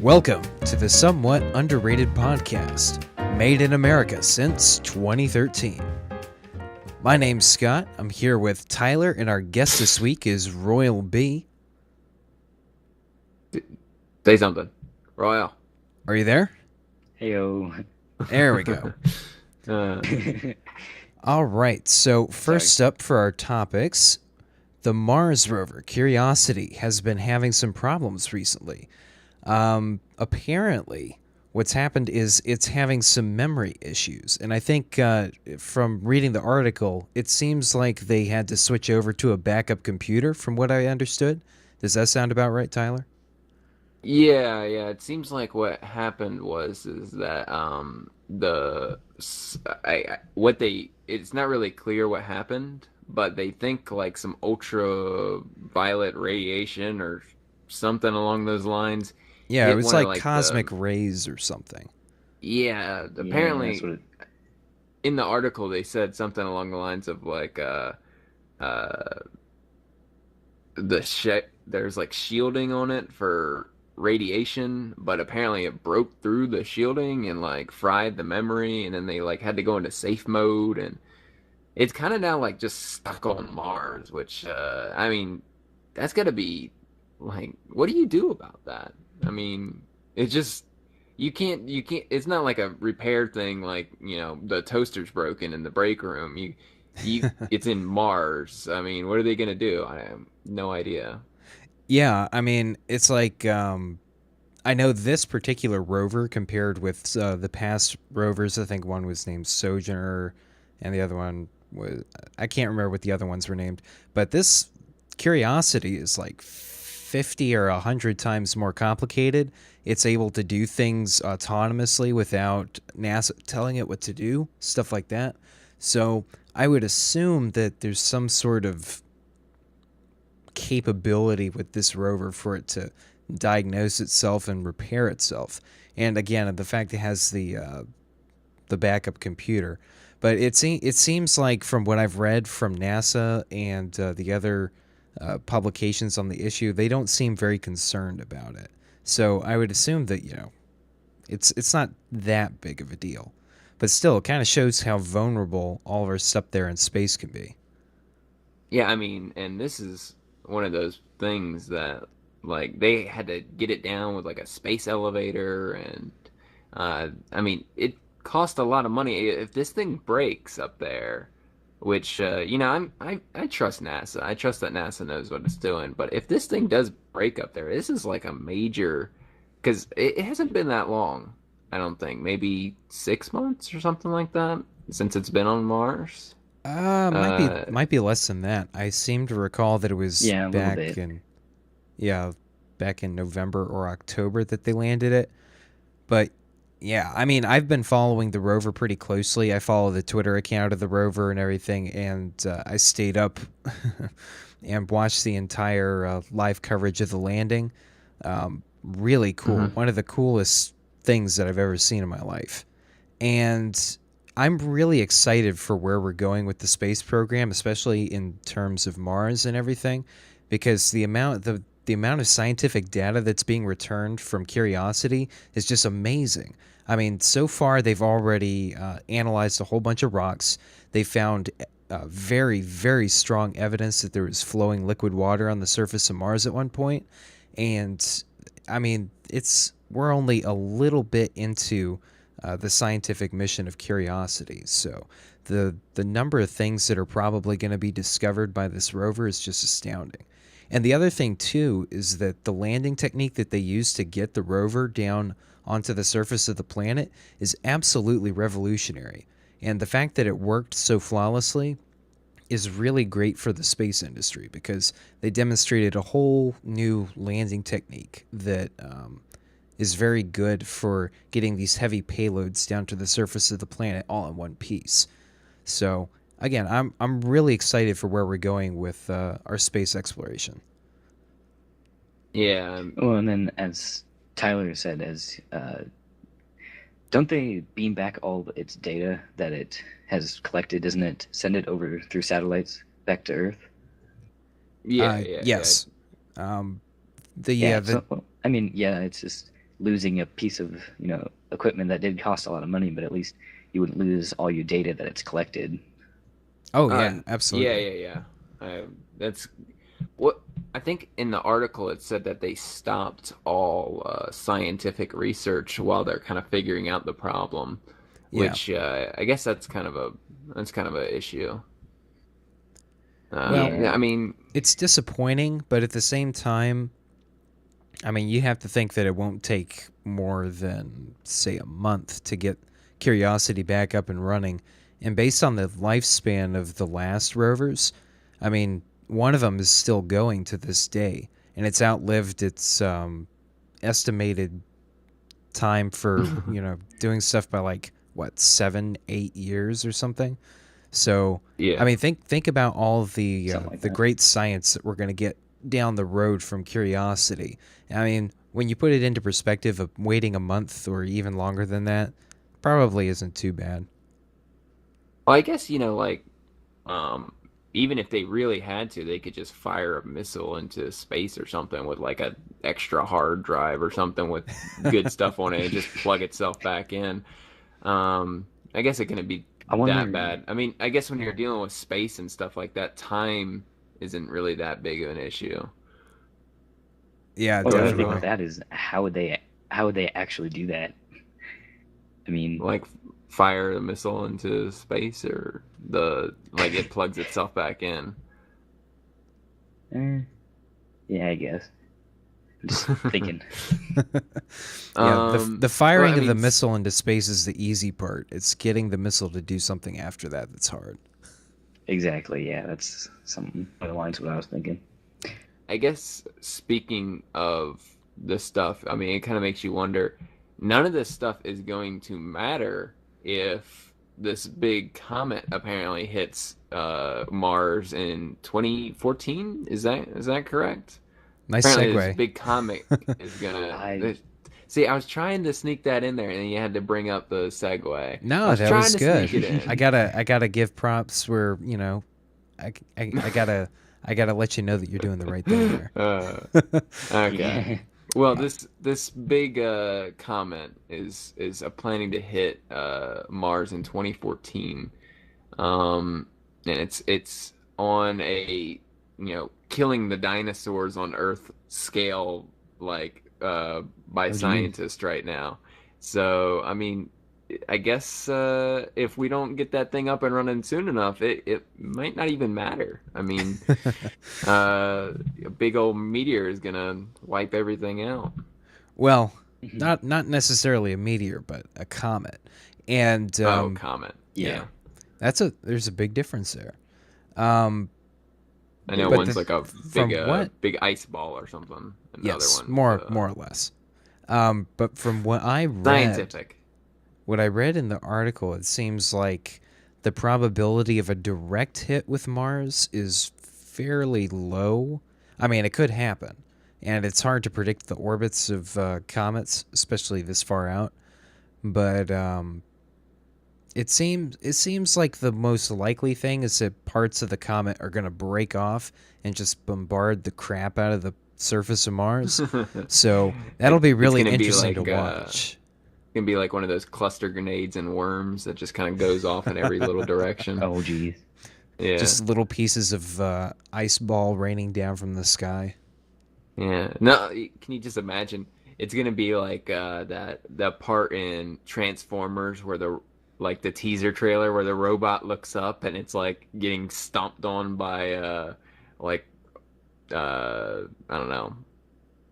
Welcome to the Somewhat Underrated Podcast, made in America since 2013. My name's Scott. I'm here with Tyler, and our guest this week is RoyalB. Say something. Royal. Are you there? Heyo. There we go. All right, so first up for our topics, the Mars rover Curiosity has been having some problems recently. Apparently, what's happened is it's having some memory issues. And I think from reading the article, it seems like they had to switch over to a backup computer, from what I understood. Does that sound about right, Tyler? Yeah. It seems like what happened is that it's not really clear what happened, but they think like some ultraviolet radiation or something along those lines Yeah, it hit was one of like cosmic rays or something. yeah, Yeah, that's apparently what it, in the article they said something along the lines of like uh there's like shielding on it for radiation, but apparently it broke through the shielding and like fried the memory, and then they like had to go into safe mode, and it's kind of now like just stuck on Mars, which I mean, that's got to be like, what do you do about that? I mean, it's just you can't. It's not like a repair thing, like the toaster's broken in the break room. It's in Mars. I mean, what are they gonna do? I have no idea. Yeah, I mean, it's like I know this particular rover compared with the past rovers. I think one was named Sojourner, and the other one was I can't remember what the other ones were named. But this Curiosity is like 50 or 100 times more complicated. It's able to do things autonomously without NASA telling it what to do, stuff like that. So I would assume that there's some sort of capability with this rover for it to diagnose itself and repair itself. And again, the fact it has the backup computer, but it seems like from what I've read from NASA and the other publications on the issue, they don't seem very concerned about it. So I would assume that it's not that big of a deal, but still, it kind of shows how vulnerable all of our stuff there in space can be. Yeah, I mean, and this is one of those things that like they had to get it down with like a space elevator, and I mean, it cost a lot of money. If this thing breaks up there, which I trust NASA. I trust that NASA knows what it's doing. But if this thing does break up there, this is like a major, because it hasn't been that long. I don't think, maybe 6 months or something like that since it's been on Mars. Uh, Might be less than that. I seem to recall that it was yeah, a little bit. Yeah, back in November or October that they landed it. But yeah, I mean, I've been following the rover pretty closely. I follow the Twitter account of the rover and everything, and I stayed up and watched the entire live coverage of the landing. Really cool. mhm. One of the coolest things that I've ever seen in my life. And I'm really excited for where we're going with the space program, especially in terms of Mars and everything, because the amount of scientific data that's being returned from Curiosity is just amazing. I mean, so far they've already analyzed a whole bunch of rocks. They found very, very strong evidence that there was flowing liquid water on the surface of Mars at one point, and I mean, we're only a little bit into the scientific mission of Curiosity. So the number of things that are probably going to be discovered by this rover is just astounding. And the other thing too is that the landing technique that they used to get the rover down onto the surface of the planet is absolutely revolutionary. And the fact that it worked so flawlessly is really great for the space industry because they demonstrated a whole new landing technique that is very good for getting these heavy payloads down to the surface of the planet all in one piece. So again, I'm really excited for where we're going with our space exploration. Yeah, Well, and then as Tyler said, as don't they beam back all its data that it has collected? Doesn't it send it over through satellites back to Earth? yeah. Yes. The Yeah. the So, well, I mean, yeah, it's just losing a piece of equipment that did cost a lot of money, but at least you wouldn't lose all your data that it's collected. Oh Uh, yeah, yeah, absolutely. yeah, yeah. That's what I think in the article. It said that they stopped all scientific research while they're kind of figuring out the problem, Yeah. which I guess that's kind of a issue. Well, Yeah, Yeah, I mean, it's disappointing, but at the same time, I mean, you have to think that it won't take more than, say, a month to get Curiosity back up and running. And based on the lifespan of the last rovers, I mean, one of them is still going to this day, and it's outlived its estimated time for, doing stuff by like, what, 7, 8 years or something? So, I yeah. mean, think about all something like the that. great science that we're going to get down the road from Curiosity. I mean, when you put it into perspective of waiting a month or even longer than that, probably isn't too bad. Well, I guess like um, even if they really had to, they could just fire a missile into space or something with like a extra hard drive or something with good stuff on it and just plug itself back in. I guess it couldn't be I that wonder. bad. I mean, I guess when you're dealing with space and stuff like that, time isn't really that big of an issue. Yeah, Well, Go the only ahead, thing definitely. with Will. that is how would they actually do that? I mean, Like fire a missile into space or the like it plugs itself back in. eh, yeah, I guess. I'm just thinking. Yeah, the Well, firing I of the mean, missile into space is the easy part. It's getting the missile to do something after that that's hard. Exactly. Yeah, that's something along the lines of what I was thinking. I guess speaking of this stuff, I mean, it kind of makes you wonder. None of this stuff is going to matter if this big comet apparently hits Mars in 2014. Is that correct? Nice Apparently, this segue. big comet is I gonna. See, I was trying to sneak that in there, and you had to bring up the segue. I No, was that trying was to good. sneak it in. I gotta give props where I, I gotta let you know that you're doing the right thing there. uh, okay. yeah. Well, this big comet is planning to hit Mars in 2014. And it's on a killing the dinosaurs on Earth scale like by Oh geez. scientists right now. So I mean, I guess if we don't get that thing up and running soon enough, it might not even matter. I mean, a big old meteor is gonna wipe everything out. Well, Mhm. not necessarily a meteor, but a comet, and Oh, comet. yeah, Yeah. Yeah. there's a big difference there. Um, I know but one's like a from what? big ice ball or something, and the other Yes, one's more or less. But from scientific. what I read in the article, it seems like the probability of a direct hit with Mars is fairly low. I mean, it could happen, and it's hard to predict the orbits of comets, especially this far out. But it seems like the most likely thing is that parts of the comet are going to break off and just bombard the crap out of the surface of Mars. So that'll be It's really gonna be interesting to like watch. gonna be like one of those cluster grenades and worms that just kind of goes off in every little direction. Oh geez. Yeah, Just little pieces of ice ball raining down from the sky. yeah. No, can you just imagine? It's gonna be like that part in Transformers where the like the teaser trailer where the robot looks up and it's like getting stomped on by like I don't know.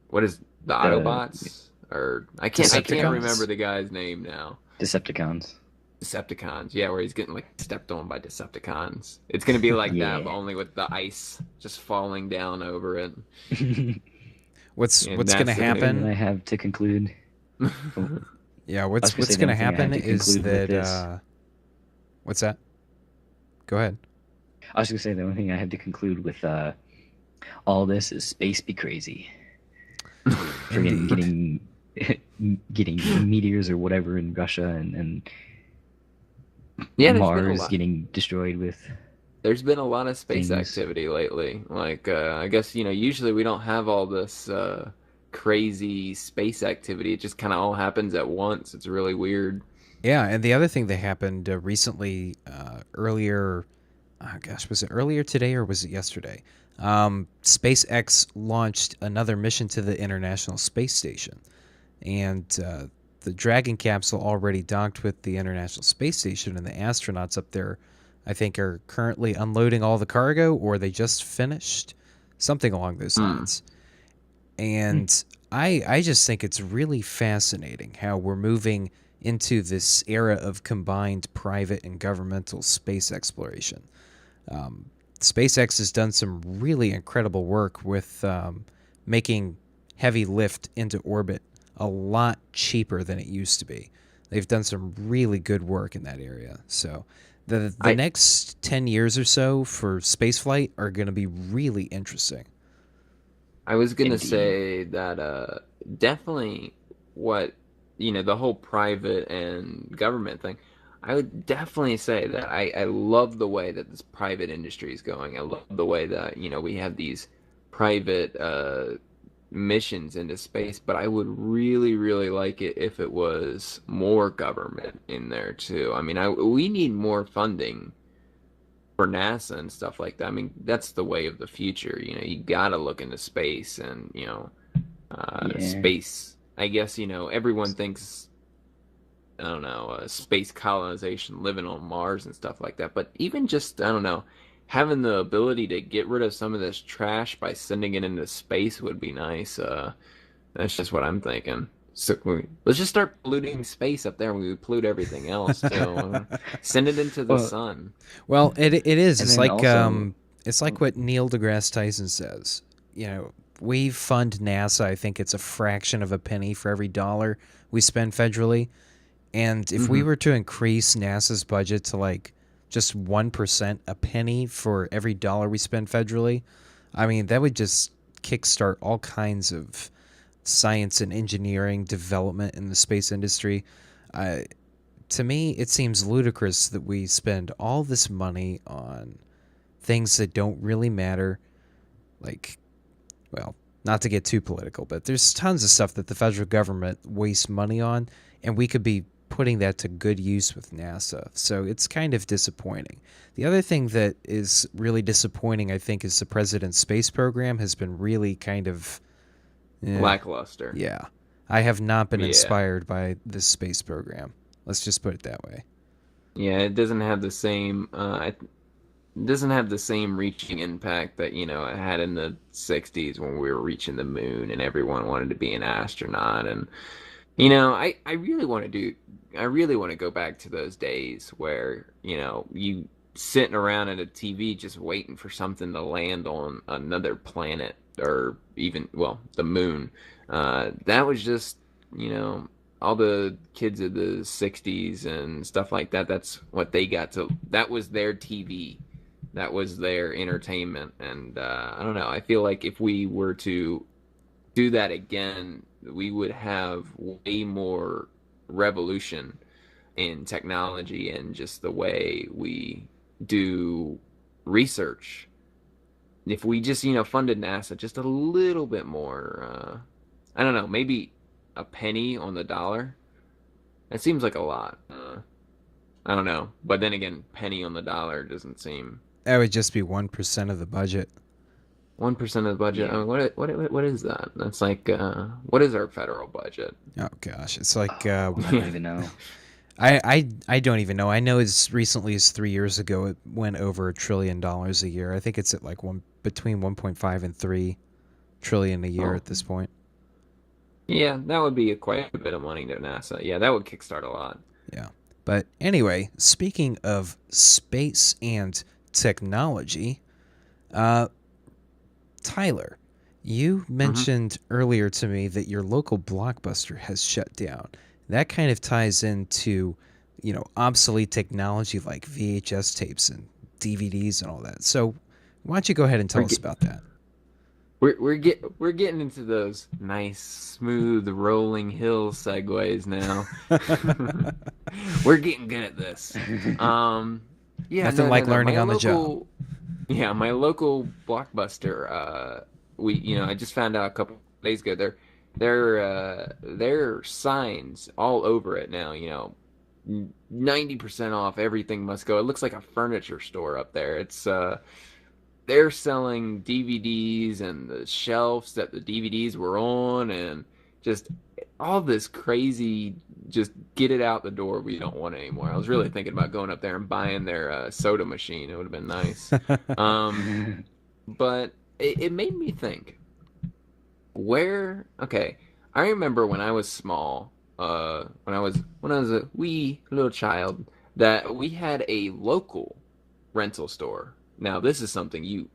What is the The Autobots? Or I can't remember Decepticons? the guy's name now. Decepticons. Decepticons. Yeah, where he's getting like stepped on by Decepticons. It's gonna be like that, but Yeah. only with the ice just falling down over it. And What's gonna NASA. Anything that I happen? have to conclude. Oh, Yeah, I was gonna what's say the gonna only thing I had happen to is conclude with that this. what's that? Go ahead. I was gonna say the only thing I had to conclude with all this is space be crazy. Friggin' Indeed. getting meteors or whatever in Russia and Yeah, Mars getting destroyed with there's been a lot of space things. activity lately. Like I guess usually we don't have all this crazy space activity. It just kind of all happens at once. It's really weird. Yeah, and the other thing that happened recently, earlier, oh gosh, was it earlier today or was it yesterday? SpaceX launched another mission to the International Space Station, and the Dragon capsule already docked with the International Space Station, and the astronauts up there, I think, are currently unloading all the cargo, or they just finished, something along those Hmm. lines. And I just think it's really fascinating how we're moving into this era of combined private and governmental space exploration. Um, SpaceX has done some really incredible work with making heavy lift into orbit a lot cheaper than it used to be. They've done some really good work in that area. So the I next 10 years or so for spaceflight are going to be really interesting. I was gonna Indeed. say that definitely what the whole private and government thing. I would definitely say that I love the way that this private industry is going. I love the way that we have these private missions into space, but I would really, really like it if it was more government in there too. I mean, we need more funding for NASA and stuff like that. I mean, that's the way of the future. You gotta look into space and Yeah. space. I guess everyone thinks I don't know space colonization, living on Mars and stuff like that. But even just I don't know, having the ability to get rid of some of this trash by sending it into space would be nice. That's just what I'm thinking. So let's just start polluting space up there, and we pollute everything else too. Send it into the Well, sun. Well, it is. and then also, It's like what Neil deGrasse Tyson says. You know, we fund NASA. I think it's a fraction of a penny for every dollar we spend federally. And if we Hmm. were to increase NASA's budget to like just 1%, a penny for every dollar we spend federally, I mean, that would just kickstart all kinds of science and engineering development in the space industry. Uh, to me, it seems ludicrous that we spend all this money on things that don't really matter. Like, well, not to get too political, but there's tons of stuff that the federal government wastes money on, and we could be putting that to good use with NASA. So it's kind of disappointing. The other thing that is really disappointing, I think, is the president's space program has been really kind of, eh, Lackluster. yeah. I have not been Yeah. inspired by this space program. Let's just put it that way. Yeah, it doesn't have the same it doesn't have the same reaching impact that, it had in the 60s when we were reaching the moon and everyone wanted to be an astronaut and I really want to I really want to go back to those days where, you sitting around at a TV just waiting for something to land on another planet or even, well, the moon. That was just, you know, all the kids of the 60s and stuff like that. That's what they got to, that was their TV. That was their entertainment. And I don't know. I feel like if we were to do that again, we would have way more revolution in technology and just the way we do research. If we just, funded NASA just a little bit more, I don't know, maybe a penny on the dollar. It seems like a lot. I don't know. But then again, penny on the dollar doesn't seem That would just be 1% of the budget. 1% of the budget. I yeah. mean, what is that? That's like what is our federal budget? Oh gosh, it's like Oh, I don't even know. I don't even know. I know as recently as 3 years ago it went over $1 trillion a year. I think it's at like one between 1.5 and 3 trillion a year Oh, at this point. yeah, that would be quite a bit of money to NASA. Yeah, that would kickstart a lot. Yeah. But anyway, speaking of space and technology, uh, Tyler, you Hmm. mentioned earlier to me that your local Blockbuster has shut down. That kind of ties into, obsolete technology like VHS tapes and DVDs and all that. So, why don't you go ahead and We're tell us get, about that? we're getting into those nice, smooth, rolling hill segues now. We're getting good at this. Um, yeah, Nothing no, no, like no. learning on the job. My local Blockbuster. I just found out a couple days ago. there are signs all over it now. 90% off. Everything must go. It looks like a furniture store up there. It's they're selling DVDs and the shelves that the DVDs were on, and just all this crazy. Just get it out the door. We don't want it anymore. I was really thinking about going up there and buying their soda machine. It would have been nice. Um, but it made me think. Okay, I remember when I was small, when I was a wee little child, that we had a local rental store. Now, this is something you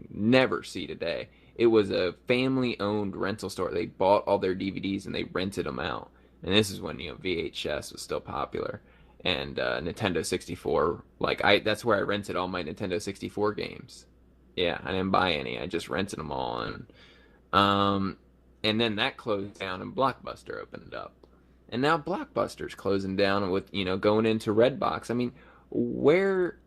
never see today. It was a family-owned rental store. They bought all their DVDs and they rented them out. And this is when, VHS was still popular and Nintendo 64. That's where I rented all my Nintendo 64 games. Yeah, I didn't buy any. I just rented them all, um, and then that closed down and Blockbuster opened up. And now Blockbuster's closing down with, going into Redbox. I mean, where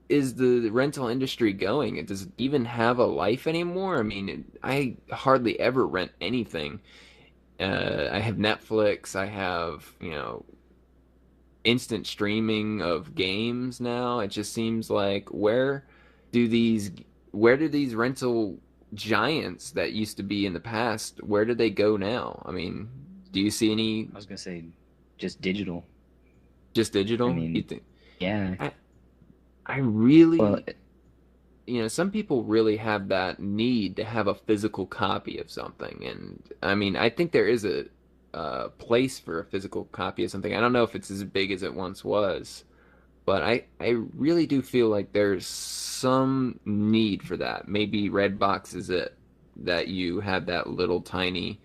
is the rental industry going? Does it even have a life anymore? I mean, I hardly ever rent anything. I have Netflix. I have, instant streaming of games now. It just seems like do these where do these rental giants that used to be in the past, where do they go now? I mean, do you see any I was gonna say just digital. just I digital? You mean, think yeah. I I Well, really, some people really have that need to have a physical copy of something, and I mean, I think there is a place for a physical copy of something. I don't know if it's as big as it once was, but I really do feel like there's some need for that. Maybe Redbox is it, that you have that little tiny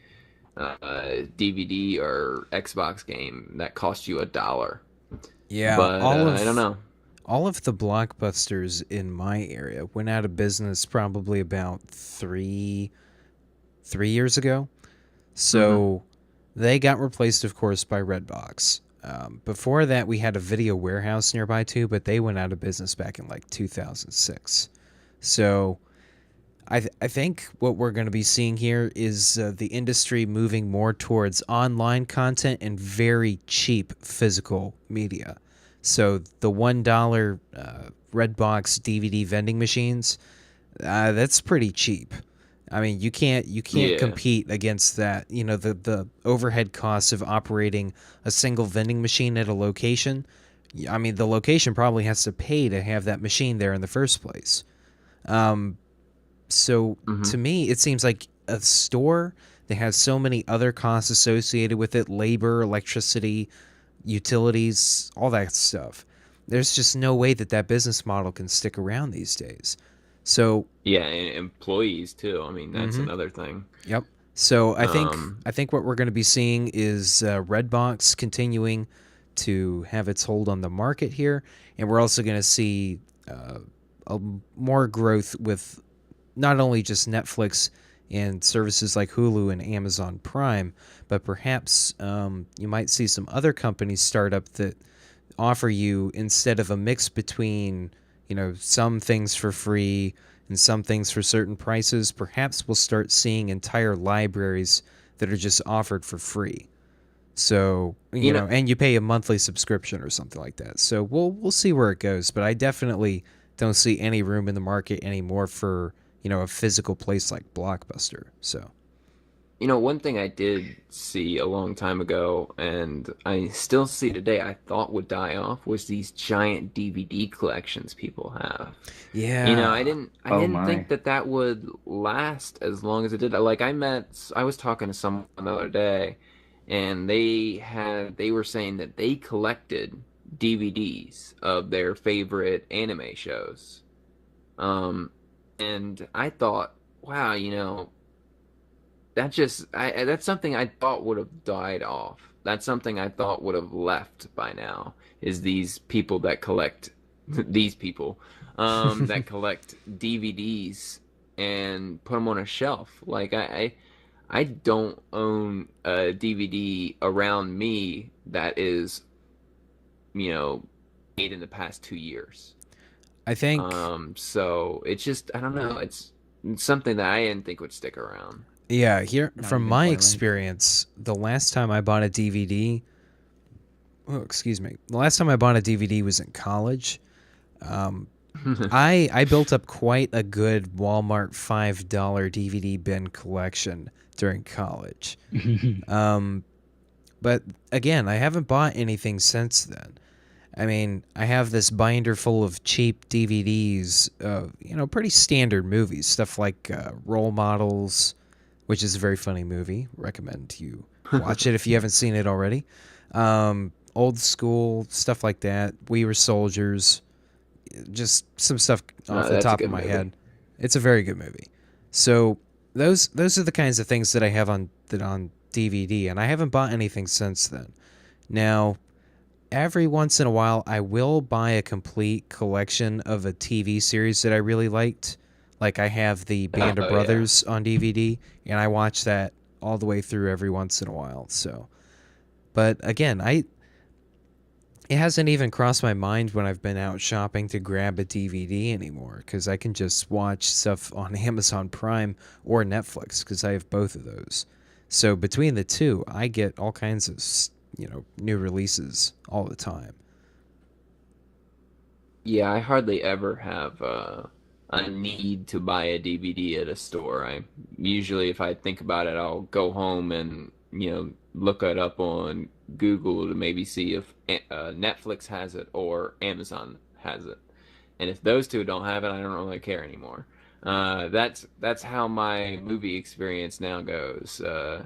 DVD or Xbox game that costs you $1. Yeah, But I don't know. all of the blockbusters in my area went out of business probably about three years ago. Hmm. So they got replaced, of course, by Redbox. Before that, we had a video warehouse nearby too, but they went out of business back in like 2006. So I think what we're going to be seeing here is the industry moving more towards online content and very cheap physical media. So the $1 Redbox DVD vending machines, that's pretty cheap. I mean, you can't Yeah. compete against that. The overhead costs of operating a single vending machine at a location. I mean, the location probably has to pay to have that machine there in the first place. Um, so Hmm. to me, it seems like a store that has so many other costs associated with it, labor, electricity, utilities, all that stuff. There's just no way that that business model can stick around these days. So, Yeah, and employees too. I mean, that's mhm. another thing. Yep. So I think Um, I think what we're going to be seeing is Redbox continuing to have its hold on the market here, and we're also going to see uh, a, more growth with not only just Netflix and services like Hulu and Amazon Prime, but perhaps you might see some other companies start up that offer you, instead of a mix between some things for free and some things for certain prices, perhaps we'll start seeing entire libraries that are just offered for free. So, you know, and you pay a monthly subscription or something like that. So we'll see where it goes, but I definitely don't see any room in the market anymore for, a physical place like Blockbuster. So, one thing I did see a long time ago, and I still see today, I thought would die off, was these giant DVD collections people have. yeah. I oh didn't think my. that would last as long as it did. Like I was talking to someone the other day, and they were saying that they collected DVDs of their favorite anime shows. Um, and I thought, wow, that's something I thought would have died off. That's something I thought would have left by now. Is these people that collect these people that collect DVDs and put them on a shelf. Like I don't own a DVD around me that is, you know, made in the past 2 years. I think So it's just I don't know. It's something that I didn't think would stick around. Yeah, here Not from even my Twilight. experience, the last time I bought a DVD, oh, excuse me, the last time I bought a DVD was in college. Um, I built up quite a good Walmart $5 DVD bin collection during college. Um, but again, I haven't bought anything since then. I mean, I have this binder full of cheap DVDs, pretty standard movies, stuff like Role Models, which is a very funny movie. Recommend you watch it if you haven't seen it already. Old school stuff like that. We Were Soldiers. Just some stuff off No, the that's a top of good my movie. head. It's a very good movie. So those are the kinds of things that I have on DVD, and I haven't bought anything since then. Now, every once in a while, I will buy a complete collection of a TV series that I really liked. Like I have the Band of Oh yeah. Brothers on DVD, and I watch that all the way through every once in a while. So, but again, I it hasn't even crossed my mind when I've been out shopping to grab a DVD anymore because I can just watch stuff on Amazon Prime or Netflix because I have both of those. So between the two, I get all kinds of new releases all the time. Yeah, I hardly ever have a need to buy a DVD at a store. I usually, if I think about it, I'll go home and, look it up on Google to maybe see if Netflix has it or Amazon has it. And if those two don't have it, I don't really care anymore. That's how my movie experience now goes.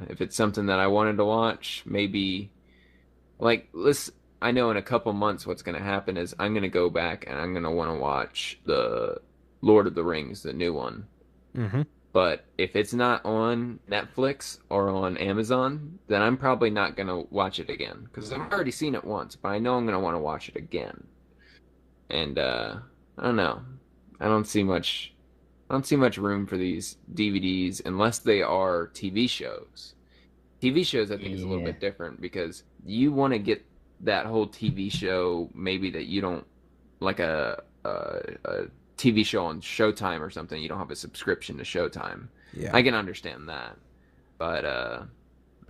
If it's something that I wanted to watch, maybe like let's I know in a couple months what's going to happen is I'm going to go back and I'm going to want to watch the Lord of the Rings, the new one. Mm-hmm. But if it's not on Netflix or on Amazon, then I'm probably not going to watch it again because I've already seen it once, but I know I'm going to want to watch it again. And I don't know. I don't see much I don't see much room for these DVDs unless they are TV shows. TV shows I think is a little Yeah. bit different because you want to get that whole TV show maybe that you don't like a TV show on Showtime or something. You don't have a subscription to Showtime. Yeah. I can understand that, but I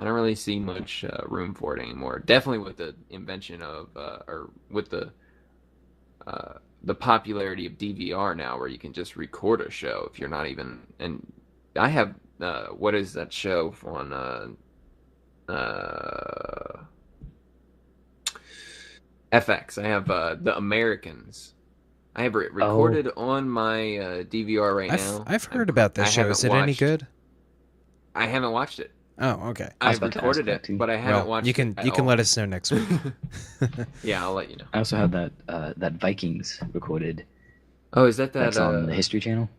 don't really see much room for it anymore. Definitely with the invention of or with the popularity of DVR now, where you can just record a show if you're not even. And I have what is that show on uh, FX. I have The Americans. I have it Oh, recorded on my DVR right I've now. I've heard about I this show. haven't Is it any watched. good? I haven't watched it. Oh, okay. I was I've about to ask recorded that it, too. but I haven't Well, you watched it can at you can let all. us know next week. Yeah, I'll let you know. I also have that Vikings recorded. Oh, is that that? That's on the History Channel.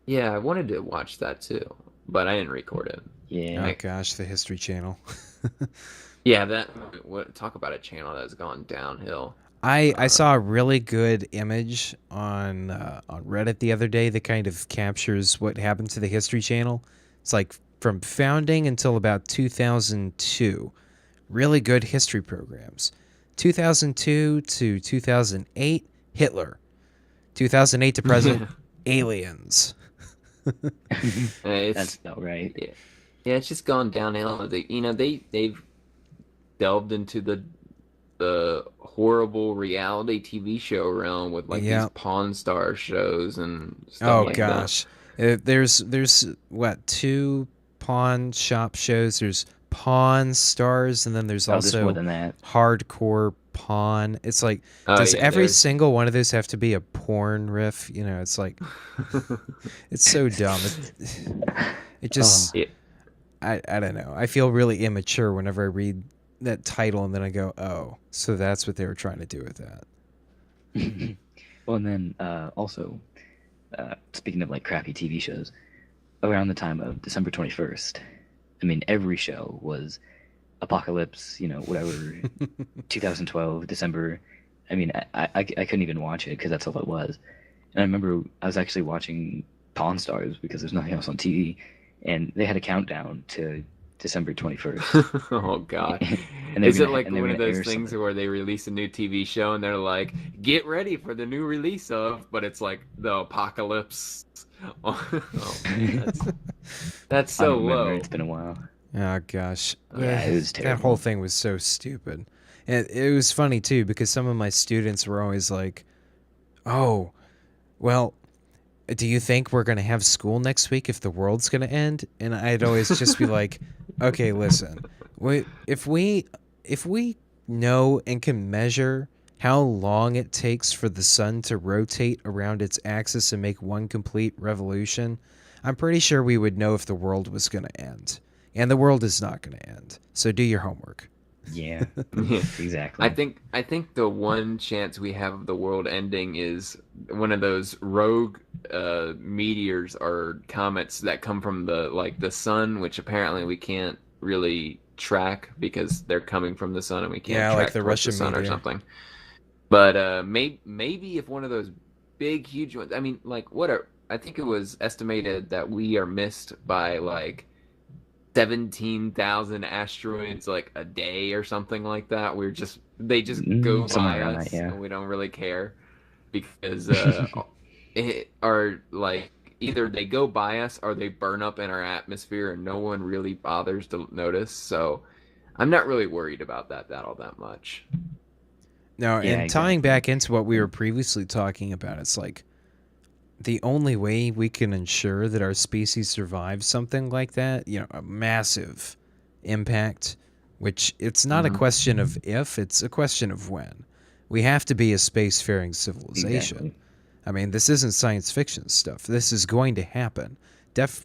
Yeah, I wanted to watch that too, but I didn't record it. Yeah. Oh I gosh, the History Channel. Yeah, that what talk about a channel that's gone downhill. I Uh, saw a really good image on Reddit the other day that kind of captures what happened to the History Channel. It's like from founding until about 2002. Really good history programs. 2002 to 2008, Hitler. 2008 to present, aliens. That's it's about right. yeah, yeah, it's just gone downhill. They've delved into the horrible reality TV show realm with like these Yeah. Pawn Star shows and stuff Oh like Yeah. that. gosh. There's what, two pawn shop shows. There's Pawn Stars, and then there's Oh, there's more also than that. Hardcore Pawn. It's like, Oh does yeah, every there's single one of those have to be a porn riff? It's like, it's so dumb. It Oh, just, yeah. I don't know. I feel really immature whenever I read that title and then I go, oh, so that's what they were trying to do with that. well, and then also speaking of like crappy TV shows, around the time of December 21st, I mean, every show was Apocalypse, whatever, 2012, December. I mean, I couldn't even watch it because that's all it was. And I remember I was actually watching Pawn Stars because there's nothing else on TV, and they had a countdown to December 21st, Oh God. and they were Is it gonna like and they were one of gonna those air things something. where they release a new TV show and they're like, "Get ready for the new release of," but it's like the apocalypse. Oh, man, that's That's I so don't remember. low. It's been a while. Oh gosh, Yeah, it was that whole terrible. thing was so stupid. And it was funny too because some of my students were always like, "Oh, well, do you think we're going to have school next week if the world's going to end?" And I'd always just be like, "Okay, listen. If we know and can measure how long it takes for the sun to rotate around its axis and make one complete revolution, I'm pretty sure we would know if the world was going to end. And the world is not going to end. So do your homework." Yeah, Yeah. I exactly. think I think the one chance we have of the world ending is one of those rogue meteors or comets that come from the sun, which apparently we can't really track because they're coming from the sun and we can't Yeah, like track the towards the Russian sun or meteor. something. But maybe if one of those big huge ones, I mean, like I think it was estimated that we are missed by like 17,000 asteroids like a day or something like that. They just go Somewhere by around that, us yeah. and we don't really care because it are like either they go by us or they burn up in our atmosphere and no one really bothers to notice. So I'm not really worried about that all that much. No, Yeah, and tying exactly. back into what we were And previously talking about, it's like the only way we can ensure that our species survives something like that, a massive impact, which it's not a Hmm. question of if, it's a question of when. We have to be a spacefaring civilization. exactly. I mean, this isn't science fiction stuff. This is going to happen.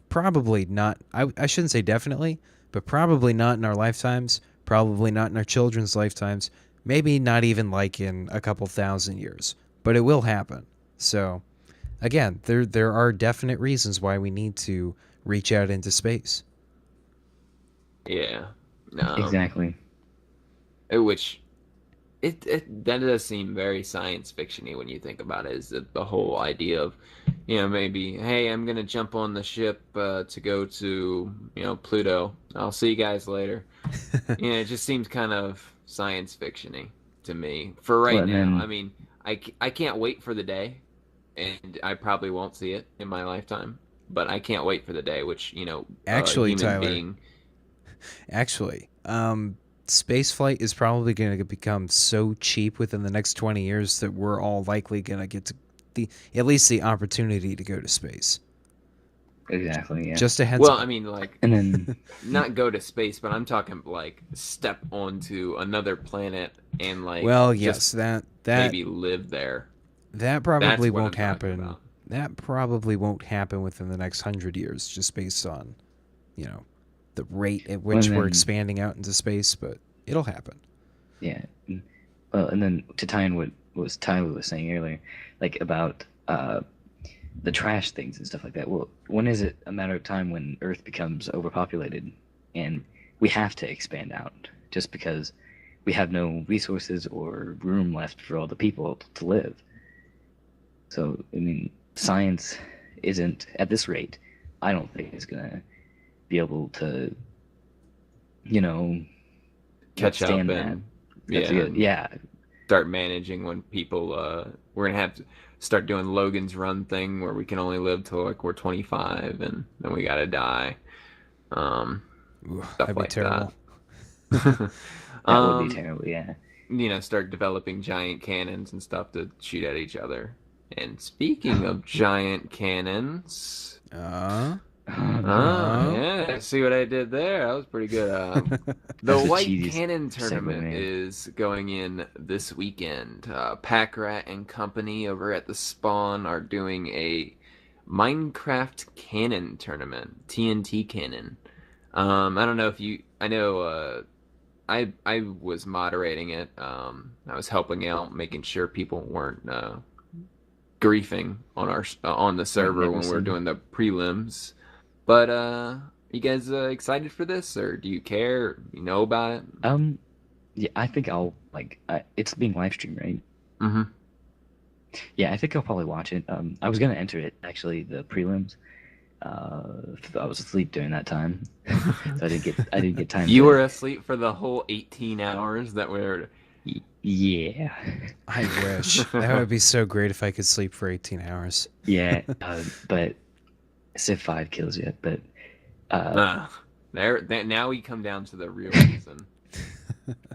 Probably not. I shouldn't say definitely, but probably not in our lifetimes. Probably not in our children's lifetimes. Maybe not even like in a couple thousand years. But it will happen. So again, there are definite reasons why we need to reach out into space. Yeah. Exactly. Which it that does seem very science fictiony when you think about it. Is the whole idea of, maybe, hey, I'm gonna jump on the ship to go to, Pluto. I'll see you guys later. It just seems kind of science fictiony to me for Well, right and now. I then mean, I can't wait for the day, and I probably won't see it in my lifetime. But I can't wait for the day, which a Actually, human Tyler, being. actually, space flight is probably going to become so cheap within the next 20 years that we're all likely going to get to at least the opportunity to go to space. exactly, yeah. Just a heads Well, I up. mean, like, And then not go to space, but I'm talking like step onto another planet and like Well, just yes, that maybe live there. that That's probably what won't I'm talking happen. about. That probably won't happen within the next 100 years, just based on you know the rate at well, and which we're then expanding out into space. But it'll happen. yeah. Well, and then to tie in what was Tyler was saying earlier, like about the trash things and stuff like that. Well, when is it a matter of time when Earth becomes overpopulated and we have to expand out just because we have no resources or room left for all the people to live? So, I mean, science isn't at this rate. I don't think it's gonna be able to, you know, Catch up withstand that. and That's yeah, good. and Yeah, start managing when people. We're gonna have to start doing Logan's Run thing where we can only live till like we're 25 and then we gotta die. Um, Ooh, Stuff that'd be like that. terrible. that would be um, terrible. Yeah. Start developing giant cannons and stuff to shoot at each other. And speaking of giant cannons, Uh, Oh no. uh. yeah, see what I did there? That was pretty good. The That's the White cheesiest Cannon segue, tournament man. is going in this weekend. Pack Rat and company over at the Spawn are doing a Minecraft cannon tournament, TNT cannon. I don't know if you, I know, I was moderating it. I was helping out, making sure people weren't griefing on the Went server when we were Neverson. doing the prelims. But you guys excited for this, or do you care? You know about it? Um, yeah, I think I'll it's being live streamed, right? Mm-hmm. Yeah, I think I'll probably watch it. I was gonna enter it actually, the prelims. I was asleep during that time, so I didn't get time You to. were asleep for the whole 18 hours that were. Yeah, I wish that would be so great if I could sleep for 18 hours. yeah. But Civ 5 kills you. But Uh, Uh, now we come down to the real reason.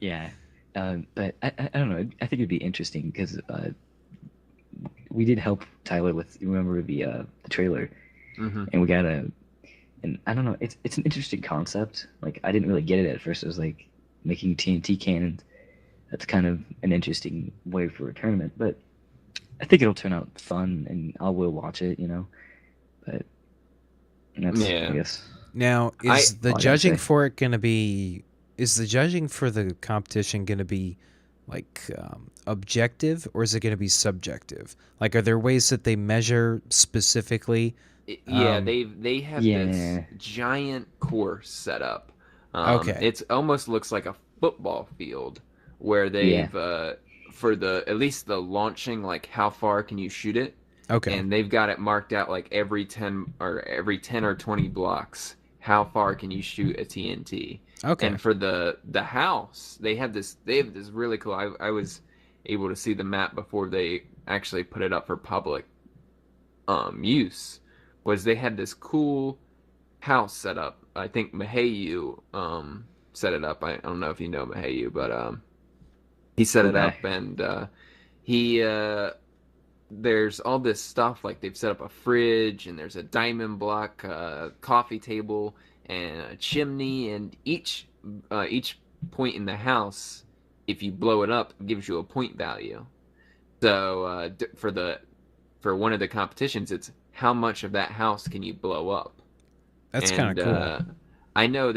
yeah, but I don't know. I think it'd be interesting because we did help Tyler with, you remember the trailer, Hmm. and we got a, and I don't know. It's an interesting concept. Like I didn't really get it at first. It was like making TNT cannons. That's kind of an interesting way for a tournament, but I think it'll turn out fun, and I will watch it. But that's, I Yeah, guess, Now, I is the all I gotta judging say. for it going to be? Is the judging for the competition going to be like objective, or is it going to be subjective? Like, are there ways that they measure specifically? yeah, Um, they have this Yeah, giant course set up. okay, It's almost looks like a football field where yeah, they've for the at least the launching, like how far can you shoot it, okay, and they've got it marked out like every 10 or 20 blocks. How far can you shoot a TNT? okay. And for the house, they have this really cool. I was able to see the map before they actually put it up for public use. Was they had this cool house set up. I think Mahayu set it up. I don't know if you know Mahayu, but he set cool it guy. up, and he there's all this stuff, like they've set up a fridge, and there's a diamond block coffee table and a chimney, and each point in the house, if you blow it up, gives you a point value. So for one of the competitions, it's how much of that house can you blow up. That's kind of And cool. I know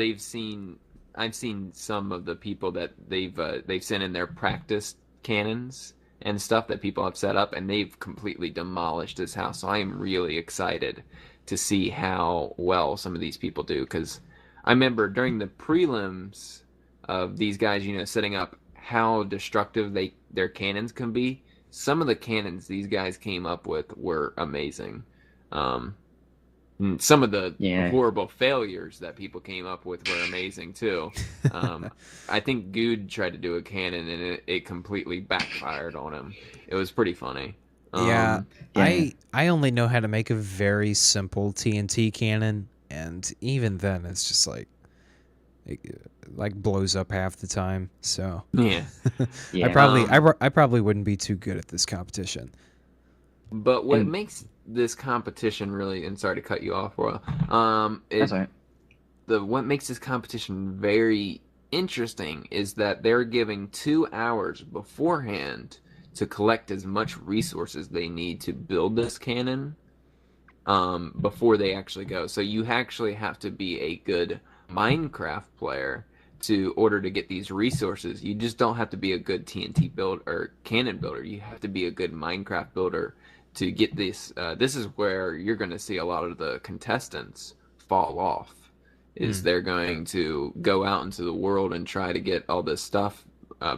I've seen some of the people that they've sent in their practice cannons and stuff that people have set up, and they've completely demolished this house. So I am really excited to see how well some of these people do, because I remember during the prelims of these guys, setting up how destructive their cannons can be. Some of the cannons these guys came up with were amazing. Um, some of the Yeah, horrible failures that people came up with were amazing too. Um, I think Good tried to do a cannon, and it completely backfired on him. It was pretty funny. Yeah, yeah. I only know how to make a very simple TNT cannon, and even then, it's just like it like blows up half the time. So Yeah. Yeah, I probably wouldn't be too good at this competition. But what and makes this competition really, and sorry to cut you off, Royal, that's all right. what makes this competition very interesting is that they're giving 2 hours beforehand to collect as much resources they need to build this cannon before they actually go. So you actually have to be a good Minecraft player to order to get these resources. You just don't have to be a good TNT builder or cannon builder. You have to be a good Minecraft builder to get this. This is where you're going to see a lot of the contestants fall off. Is Hmm. they're going to go out into the world and try to get all this stuff,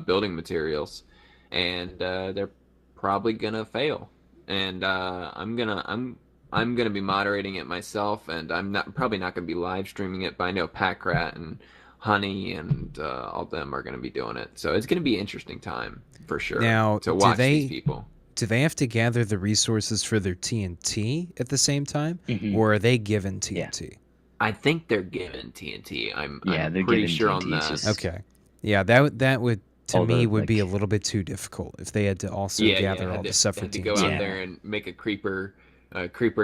building materials, and they're probably gonna fail. And I'm gonna be moderating it myself, and I'm not probably not gonna be live streaming it. But I know Packrat and Honey and all of them are gonna be doing it, so it's gonna be an interesting time for sure Now, to watch these people. do they have to gather the resources for their TNT at the same time, Hmm. or are they given Yeah, TNT? I think they're given TNT. yeah. I'm They're pretty given sure on TNT. It's that. just Okay. Yeah, that would to all me the would be a like. little bit too difficult if they had to also Yeah, yeah. gather all the stuff for Had to go out TNT. Yeah, there and make a creeper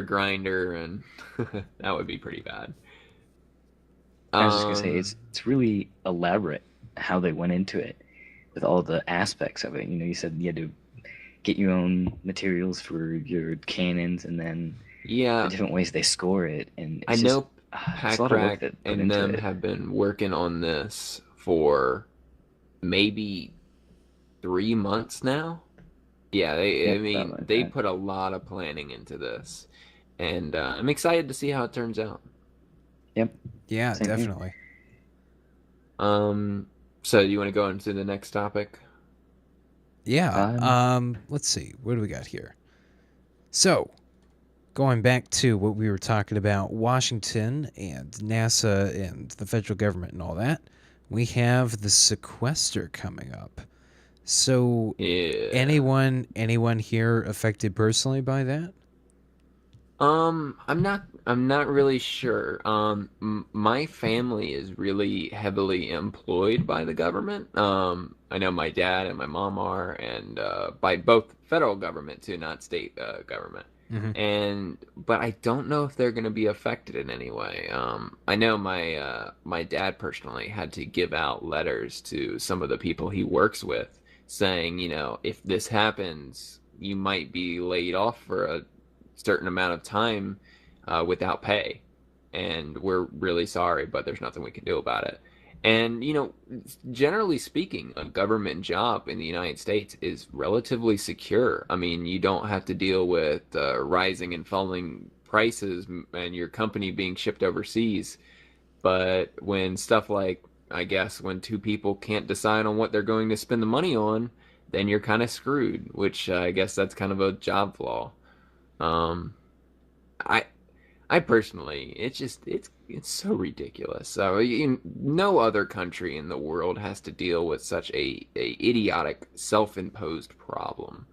grinder, and that would be pretty bad. I was just gonna say Um, it's really elaborate how they went into it with all the aspects of it. You said you had to get your own materials for your cannons, and then the yeah, different ways they score it, and I it's just know it's a lot of work Packrack that put and into them it. have been working on this for maybe 3 months now. Yeah, I Yep, about mean, like they that. put a lot of planning into this, and I'm excited to see how it turns out. Yep, Yeah, same here. definitely. Um, so you want to go into the next topic? Yeah. Um, Let's see. What do we got here? So, going back to what we were talking about, Washington and NASA and the federal government and all that, we have the sequester coming up. So, Yeah. anyone here affected personally by that? I'm not. I'm not really sure. My family is really heavily employed by the government. I know my dad and my mom are, and by both federal government too, not state government. Hmm. And but I don't know if they're going to be affected in any way. I know my dad personally had to give out letters to some of the people he works with, saying, if this happens, you might be laid off for a certain amount of time without pay. And we're really sorry, but there's nothing we can do about it. And, generally speaking, a government job in the United States is relatively secure. I mean, you don't have to deal with rising and falling prices and your company being shipped overseas. But when stuff like, I guess, when two people can't decide on what they're going to spend the money on, then you're kind of screwed, which I guess that's kind of a job flaw. Um, I I personally, it's so ridiculous. So no other country in the world has to deal with such a idiotic self-imposed problem.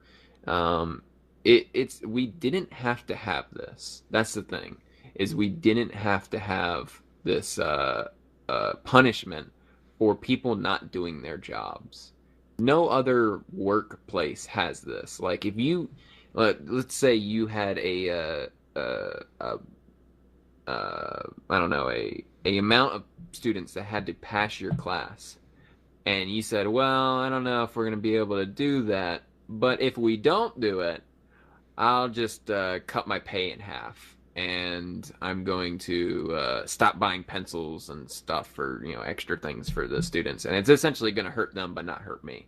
Um, it's we didn't have to have this. That's the thing, is we didn't have to have this punishment for people not doing their jobs. No other workplace has this. Like if you let's say you had a I don't know, a amount of students that had to pass your class, and you said, well, I don't know if we're going to be able to do that, but if we don't do it, I'll just cut my pay in half, and I'm going to stop buying pencils and stuff for extra things for the students, and it's essentially going to hurt them but not hurt me.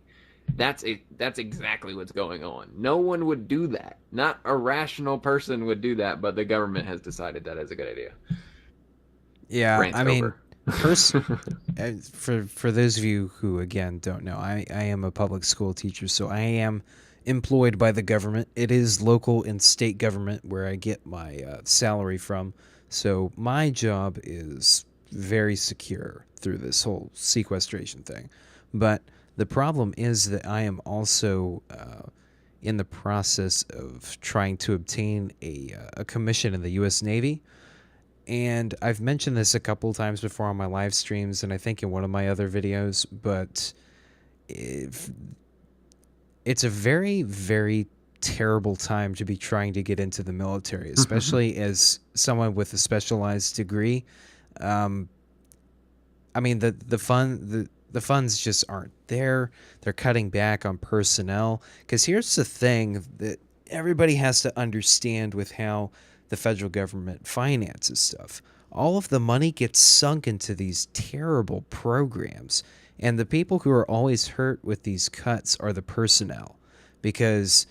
That's exactly what's going on. No one would do that. Not a rational person would do that, but the government has decided that is a good idea. Yeah, Rant I mean, over. pers- for those of you who again don't know, I am a public school teacher, so I am employed by the government. It is local and state government where I get my salary from. So my job is very secure through this whole sequestration thing. But the problem is that I am also in the process of trying to obtain a commission in the U.S. Navy. And I've mentioned this a couple times before on my live streams, and I think in one of my other videos, but if, it's a very, very terrible time to be trying to get into the military, especially as someone with a specialized degree. Um, I mean, the funds just aren't there. They're cutting back on personnel. Because here's the thing that everybody has to understand with how the federal government finances stuff. All of the money gets sunk into these terrible programs. And the people who are always hurt with these cuts are the personnel. Because,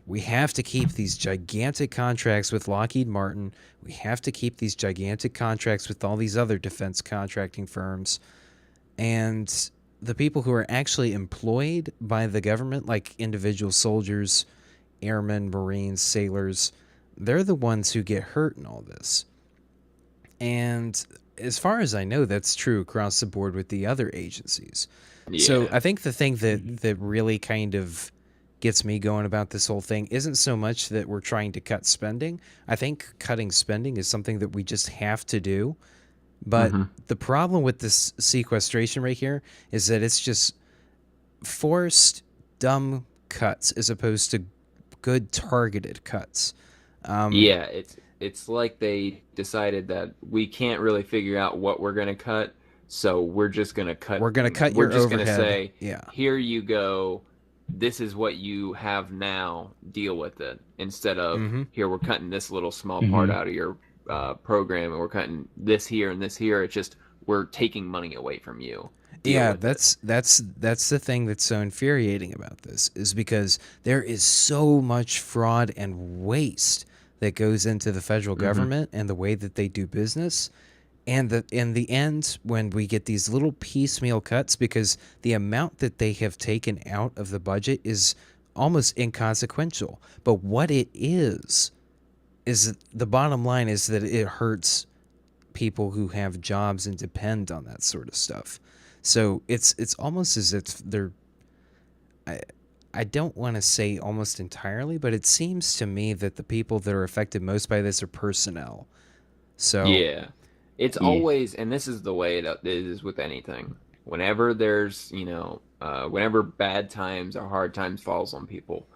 we have to keep these gigantic contracts with Lockheed Martin. We have to keep these gigantic contracts with all these other defense contracting firms. And the people who are actually employed by the government, like individual soldiers, airmen, Marines, sailors, they're the ones who get hurt in all this. And as far as I know, that's true across the board with the other agencies. So Yeah. I think the thing Mhm. that really kind of gets me going about this whole thing isn't so much that we're trying to cut spending. I think cutting spending is something that we just have to do. But hmm the problem with this sequestration right here is that it's just forced, dumb cuts as opposed to good targeted cuts. Um, Yeah, it's like they decided that we can't really figure out what we're gonna cut, so we're just gonna cut. we're gonna cut We're your just gonna overhead. say, Yeah. here you go. This is what you have now. Deal with it. Instead of, Mm-hmm. here, we're cutting this little small part Mhm. out of your program, and we're cutting this here and this here. It's just we're taking money away from you. Deal Yeah, with it. that's the thing that's so infuriating about this is because there is so much fraud and waste that goes into the federal hmm government and the way that they do business. And in the end, when we get these little piecemeal cuts, because the amount that they have taken out of the budget is almost inconsequential. But what it is the bottom line is that it hurts people who have jobs and depend on that sort of stuff. So it's almost as if they're I don't want to say almost entirely, but it seems to me that the people that are affected most by this are personnel. So, Yeah. It's Yeah. always, and this is the way it is with anything. Whenever there's, whenever bad times or hard times falls on people,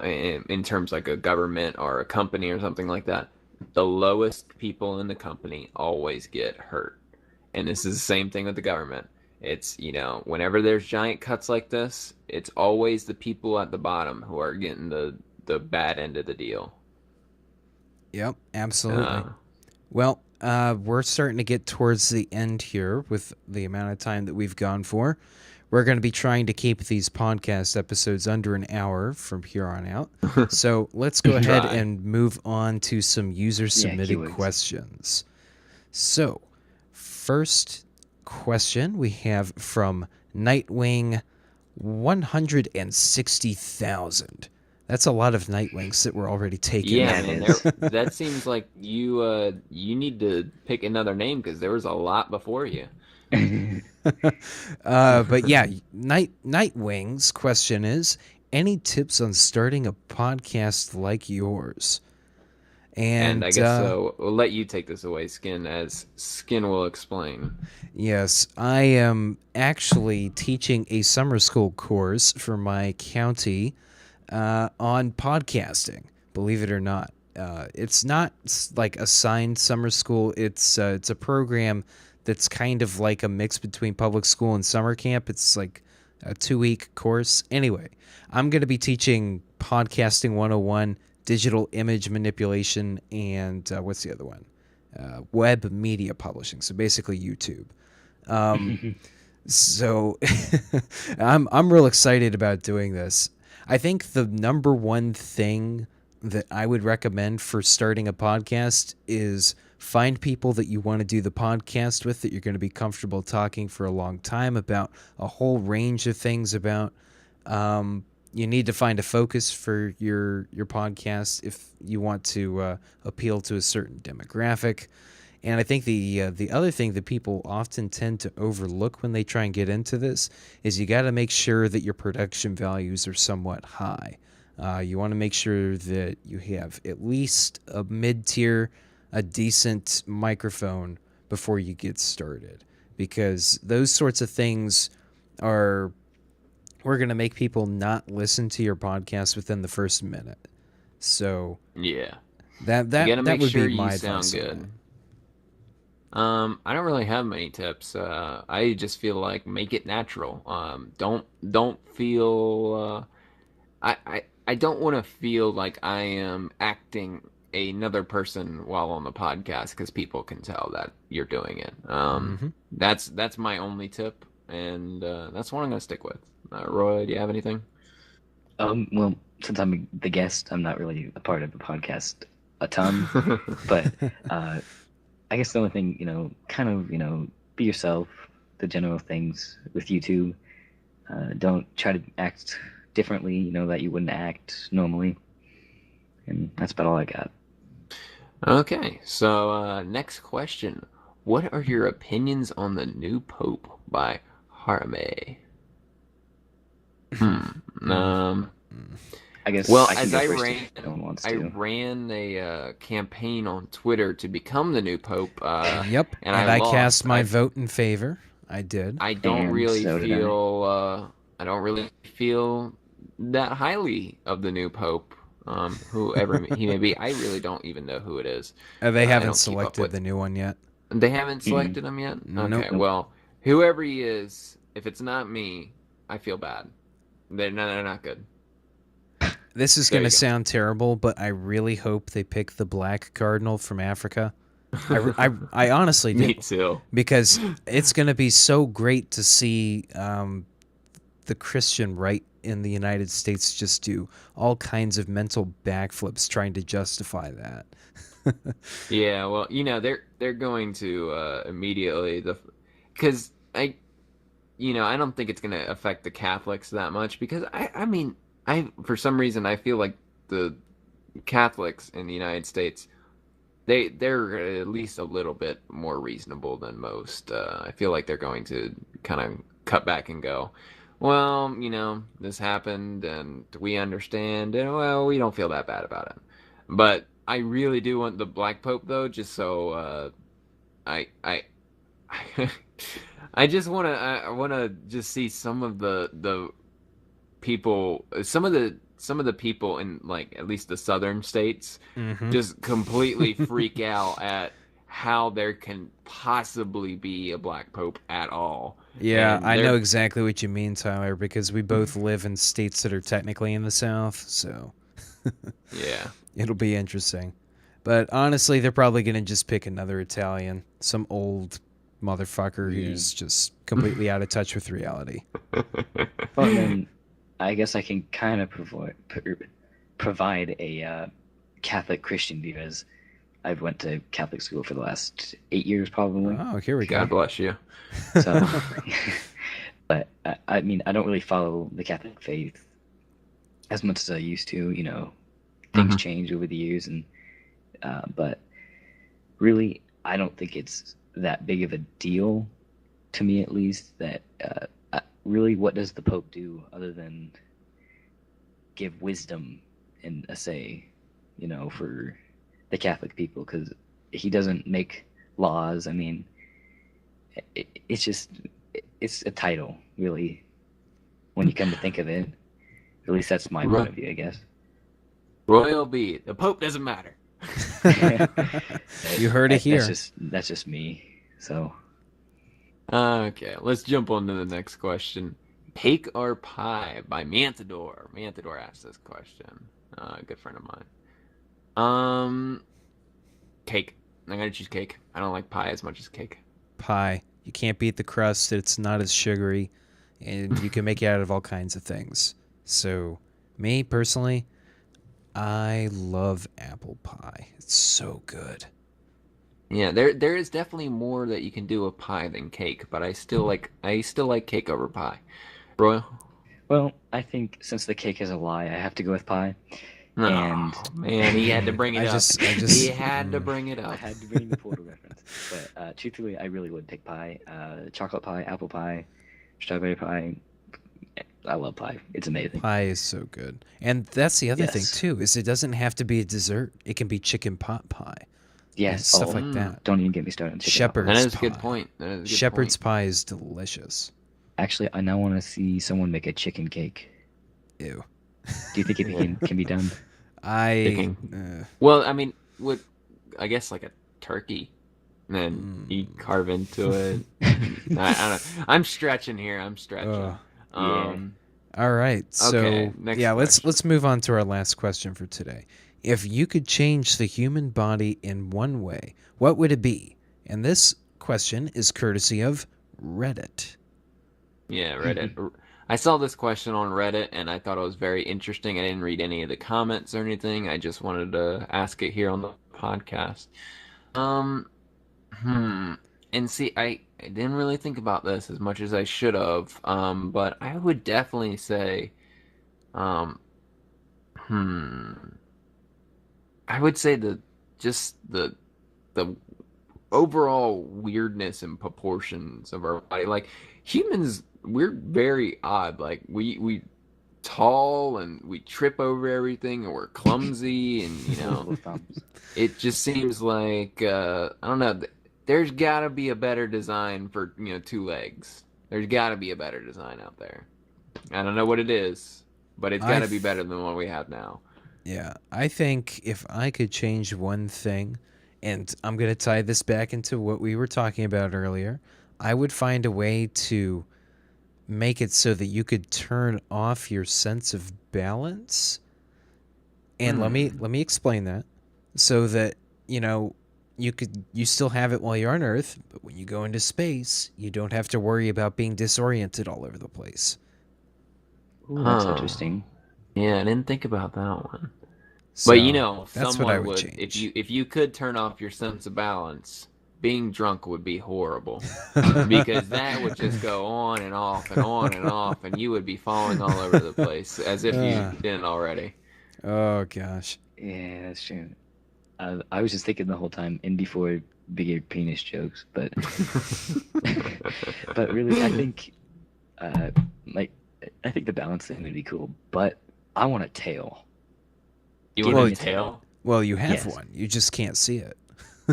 in terms like a government or a company or something like that, the lowest people in the company always get hurt. And this is the same thing with the government. It's, whenever there's giant cuts like this, it's always the people at the bottom who are getting the bad end of the deal. yep, absolutely. Uh, Well, we're starting to get towards the end here with the amount of time that we've gone for. We're going to be trying to keep these podcast episodes under an hour from here on out. So let's go ahead try. and move on to some user Yeah, submitted keywords. questions. So, first question we have from Nightwing 160,000. That's a lot of Nightwings that were already taken Yeah, Yeah, out. it man, is. that seems like you need to pick another name because there was a lot before you. But yeah, Nightwing's question is: any tips on starting a podcast like yours? And I And guess so. We'll let you take this away, Skin, as Skin will explain. yes, I am actually teaching a summer school course for my county on podcasting. Believe it or not, it's not like assigned summer school. It's a program that's kind of like a mix between public school and summer camp. It's like a 2 week course. Anyway, I'm going to be teaching podcasting 101, digital image manipulation, and what's the other one? Web media publishing. So basically YouTube. Um, so I'm real excited about doing this. I think the number one thing that I would recommend for starting a podcast is find people that you want to do the podcast with, that you're going to be comfortable talking for a long time about a whole range of things about. You need to find a focus for your podcast if you want to appeal to a certain demographic. And I think the other thing that people often tend to overlook when they try and get into this is you got to make sure that your production values are somewhat high. You want to make sure that you have at least a mid tier, a decent microphone before you get started, because those sorts of things are we're going to make people not listen to your podcast within the first minute. So Yeah, that you got that to that make would be sure you my sound advice on good. that. I don't really have many tips. I just feel like make it natural. Don't feel. I don't want to feel like I am acting another person while on the podcast because people can tell that you're doing it. Hmm. That's my only tip, and that's what I'm gonna stick with. Roy, do you have anything? Well, since I'm the guest, I'm not really a part of the podcast a ton, but uh, I guess the only thing, kind of, be yourself, the general things with YouTube. Don't try to act differently, that you wouldn't act normally. And that's about all I got. Okay, so next question. What are your opinions on the new Pope by Harame? Hmm. Um, I guess well, I can as go first if no one wants I to. ran a campaign on Twitter to become the new Pope, Yep, and I and I cast lost. my vote in favor. I did. I don't And really so did I. feel I don't really feel that highly of the new Pope, whoever he may be. I really don't even know who it is. They I haven't don't keep up selected with. the new one yet. They haven't Mm-mm. selected him yet. Nope. Okay, Nope. well, whoever he is, if it's not me, I feel bad. They're not good. This is There going to you sound terrible, but I really hope they pick the black cardinal from Africa. I honestly Me do, too. because it's going to be so great to see the Christian right in the United States just do all kinds of mental backflips trying to justify that. Yeah, well, they're going to immediately the because I don't think it's going to affect the Catholics that much because I mean I for some reason I feel like the Catholics in the United States they're at least a little bit more reasonable than most. I feel like they're going to kind of cut back and go. well, this happened and we understand, and well, we don't feel that bad about it. But I really do want the Black Pope though, just so I I just I want to just see some of the people, some of the people in like at least the southern states Mm-hmm. just completely freak out at how there can possibly be a black pope at all. Yeah, And I know they're exactly what you mean, Tyler, because we both live in states that are technically in the South, so yeah. it'll be interesting. But honestly, they're probably going to just pick another Italian, some old motherfucker Yeah. who's just completely out of touch with reality. Well, then I guess I can kind of provide a Catholic Christian view, as I've went to Catholic school for the last 8 years, probably. Oh, here we God go. bless you. So, but I mean, I don't really follow the Catholic faith as much as I used to. Things Mhm. change over the years, and but really, I don't think it's that big of a deal to me, at least. That really, what does the Pope do other than give wisdom and a say, for the Catholic people? Because he doesn't make laws. I mean, it's just it's a title, really, when you come to think of it. At least that's my point of view, I guess. RoyalB, the pope doesn't matter. You heard it here. That's just me. So Okay, let's jump on to the next question. Cake or pie by Mantador. Mantador asked this question. A good friend of mine. Cake. I'm gonna choose cake. I don't like pie as much as cake. Pie. You can't beat the crust. It's not as sugary, and you can make it out of all kinds of things. So, me personally, I love apple pie. It's so good. Yeah, there is definitely more that you can do with pie than cake, but I still like cake over pie. Royal? well, I think since the cake is a lie, I have to go with pie. Oh And man, he had to bring it I up. just, He had to bring it I up. had to bring the Portal reference. But truthfully, I really would pick pie. Chocolate pie, apple pie, strawberry pie. I love pie. It's amazing. pie is so good. And that's the other thing Yes. too, is it doesn't have to be a dessert. It can be chicken pot pie. Yes. Stuff Oh, like that. don't even get me started on chicken pot Shepherd's pie. That is a good pie. point. That is a good Shepherd's point. pie is delicious. Actually, I now want to see someone make a chicken cake. Ew. Do you think it can be done? I Well, I mean, I guess like a turkey, and then you carve into it. I don't know. I'm stretching here. I'm stretching. Ugh. Um, all right. So Okay, next yeah, question. let's move on to our last question for today. If you could change the human body in one way, what would it be? And this question is courtesy of Reddit. Yeah, Reddit. I saw this question on Reddit and I thought it was very interesting. I didn't read any of the comments or anything. I just wanted to ask it here on the podcast. Um, hmm. And see, I didn't really think about this as much as I should have. But I would definitely say, um, hmm. I would say just the overall weirdness and proportions of our body. Like humans, we're very odd. Like we tall and we trip over everything and we're clumsy and Full thumbs. it just seems like I don't know. There's got to be a better design for two legs. There's got to be a better design out there. I don't know what it is, but it's got to be better than what we have now. Yeah, I think if I could change one thing, and I'm going to tie this back into what we were talking about earlier, I would find a way to make it so that you could turn off your sense of balance. And let me explain that. So that, you still have it while you're on Earth, but when you go into space, you don't have to worry about being disoriented all over the place. Ooh, that's Huh. interesting. Yeah, I didn't think about that one. So But that's what I someone would would change. if you could turn off your sense of balance, being drunk would be horrible. Because that would just go on and off and on and off, and you would be falling all over the place as if you didn't already. Oh gosh. Yeah, that's true. I was just thinking the whole time, and before bigger penis jokes, but but really, I think like I think the balance thing would be cool, but I want a tail. You Give want me a a tail? Well, you have Yes. one. You just can't see it.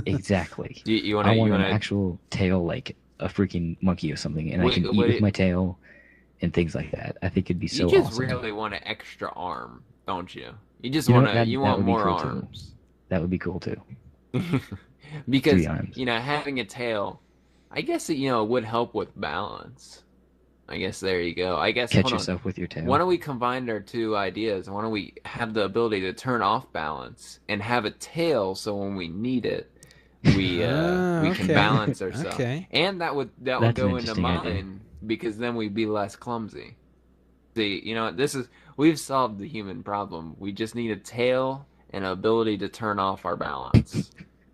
Exactly. You want I to? want You an want to? actual tail, like a freaking monkey or something, and I What, can eat what with it, my tail and things like that. I think it'd be you so just awesome. really want an extra arm, don't you? You just You know want what? to. You That want would be more cool too. arms. That would be cool too. Because, 3 arms. having a tail, I guess it, would help with balance. I guess there you go. I guess, Catch hold on. yourself with your Why tail. don't we combine our two ideas? Why don't we have the ability to turn off balance and have a tail so when we need it, we can Okay. balance ourselves. Okay. And that would That's an go into interesting idea. mine because then we'd be less clumsy. See, we've solved the human problem. We just need a tail and an ability to turn off our balance.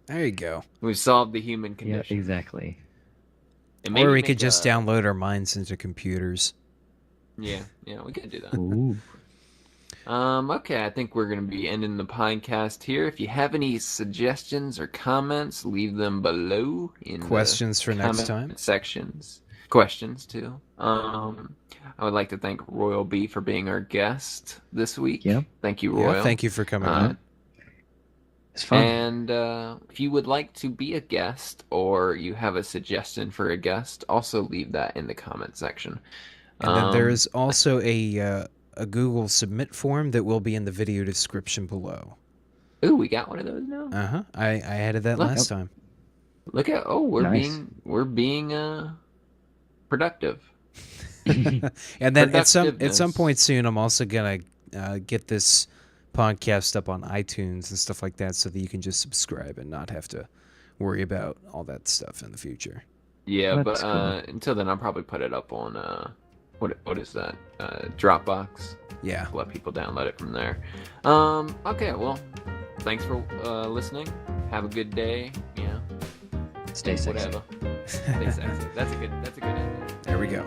There you go. We've solved the human Yeah, condition. exactly. And Or maybe we could make just download our minds into computers. Yeah, we could do that. Ooh. Okay, I think we're gonna be ending the podcast here. If you have any suggestions or comments, leave them below in Questions the for next comment time? sections. Questions too. I would like to thank RoyalB for being our guest this week. Yep. Thank you, Royal. Yeah, thank you for coming Uh, on. It's fun. And if you would like to be a guest or you have a suggestion for a guest, also leave that in the comment section. And then there is also a Google submit form that will be in the video description below. Ooh, we got one of those now. I added that Look, last time. Look at we're Nice. being productive. And then at some Productiveness. point soon, I'm also gonna get this podcast up on iTunes and stuff like that, so that you can just subscribe and not have to worry about all that stuff in the future. Yeah, That's but cool. until then, I'll probably put it up on what is that? Dropbox. Yeah. Let people download it from there. Okay, well, thanks for listening. Have a good day. Stay sexy. Whatever. Stay sexy. That's a good idea. There we go.